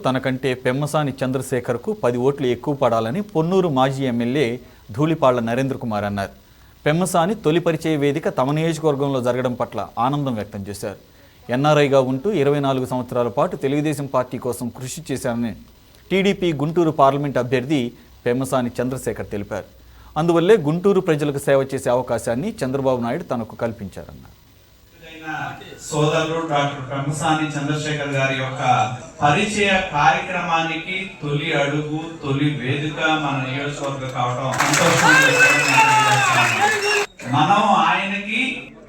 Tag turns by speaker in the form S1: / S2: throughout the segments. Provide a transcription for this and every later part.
S1: తనకంటే పెమ్మసాని చంద్రశేఖర్కు 10 ఓట్లు ఎక్కువ పడాలని పొన్నూరు మాజీ ఎమ్మెల్యే ధూళిపాళ్ల నరేంద్ర కుమార్ అన్నారు. పెమ్మసాని తొలి పరిచయ వేదిక తమ నియోజకవర్గంలో జరగడం పట్ల ఆనందం వ్యక్తం చేశారు. ఎన్ఆర్ఐగా ఉంటూ 24 సంవత్సరాల పాటు తెలుగుదేశం పార్టీ కోసం కృషి చేశారని టీడీపీ గుంటూరు పార్లమెంట్ అభ్యర్థి పెమ్మసాని చంద్రశేఖర్ తెలిపారు. అందువల్లే గుంటూరు ప్రజలకు సేవ చేసే అవకాశాన్ని చంద్రబాబు నాయుడు తనకు కల్పించారన్నారు.
S2: సోదరుడు డాక్టర్ పెమ్మసాని చంద్రశేఖర్ గారి యొక్క పరిచయ కార్యక్రమానికి తొలి అడుగు, తొలి వేదిక మన నియోజకవర్గ కావడం మనం ఆయనకి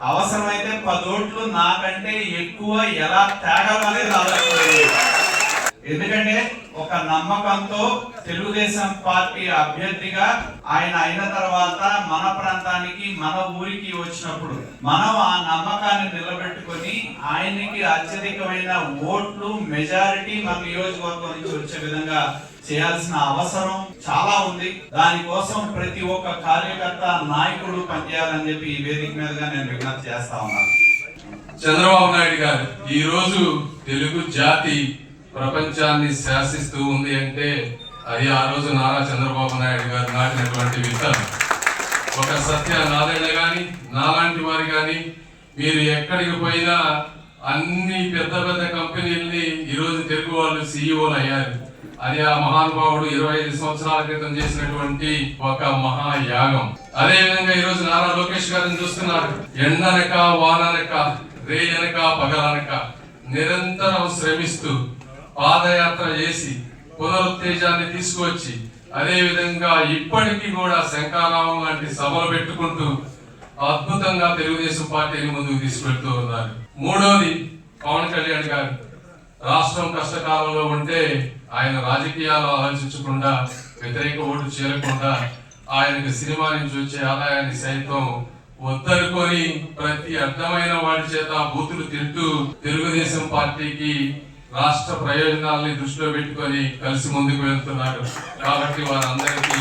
S2: అవసరమైతే 10 ఓట్లు నాకంటే ఎక్కువ ఎలా తేగలనేది ఆలోచించాలి. ఎందుకంటే ఒక నమ్మకంతో తెలుగుదేశం పార్టీ అభ్యర్థిగా ఆయన అయిన తర్వాత మన ప్రాంతానికి మన ఊరికి వచ్చినప్పుడు మనం ఆ నమ్మకాన్ని నిలబెట్టుకొని ఆయనకి అత్యధికమైన ఓట్లు మెజారిటీ మన నియోజకవర్గం నుంచి వచ్చే విధంగా చేయాల్సిన అవసరం చాలా ఉంది. దానికోసం ప్రతి ఒక్క కార్యకర్త నాయకుడు పనిచేయాలని చెప్పి ఈ వేదిక మీదుగా నేను విజ్ఞప్తి చేస్తా ఉన్నాను.
S3: చంద్రబాబు నాయుడు గారు ఈ రోజు తెలుగు జాతి ప్రపంచాన్ని శాసిస్తూ ఉంది అంటే అది ఆ రోజు నారా చంద్రబాబు నాయుడు గారు నాటినటువంటి విత్తనం. ఒక సత్య నారాయణ గాని నాలాంటి వారు గాని మీరు ఎక్కడికి పోయినా అన్ని పెద్ద పెద్ద కంపెనీల్ని ఈరోజు తెలుగు వాళ్ళు సీఈఓలు అయ్యారు. అది ఆ మహానుభావుడు 25 సంవత్సరాల క్రితం చేసినటువంటి ఒక మహాయాగం. అదే విధంగా ఈరోజు నారా లోకేష్ గారిని చూస్తున్నారు. ఎండనక వాననక రేయనక పగలనక నిరంతరం శ్రమిస్తూ పాదయాత్ర చేసి పునరుత్తేజాన్ని తీసుకొచ్చి అదే విధంగా ఇప్పటికీ కూడా శంఖారావం లాంటి సభలు పెట్టుకుంటూ అద్భుతంగా తెలుగుదేశం పార్టీని ముందుకు తీసుకెళ్తూ ఉన్నారు. మూడోది పవన్ కళ్యాణ్ గారు రాష్ట్రం కష్టకాలంలో ఉంటే ఆయన రాజకీయాలు ఆలోచించకుండా వ్యతిరేక ఓటు చేరకుండా ఆయనకు సినిమా నుంచి వచ్చే ఆదాయాన్ని సైతం వద్దనుకొని ప్రతి అర్థమైన వాడి చేత బూతులు తింటూ తెలుగుదేశం పార్టీకి రాష్ట్ర ప్రయోజనాల్ని దృష్టిలో పెట్టుకొని కలిసి ముందుకు వెళ్తున్నారు. కాబట్టి వారందరికీ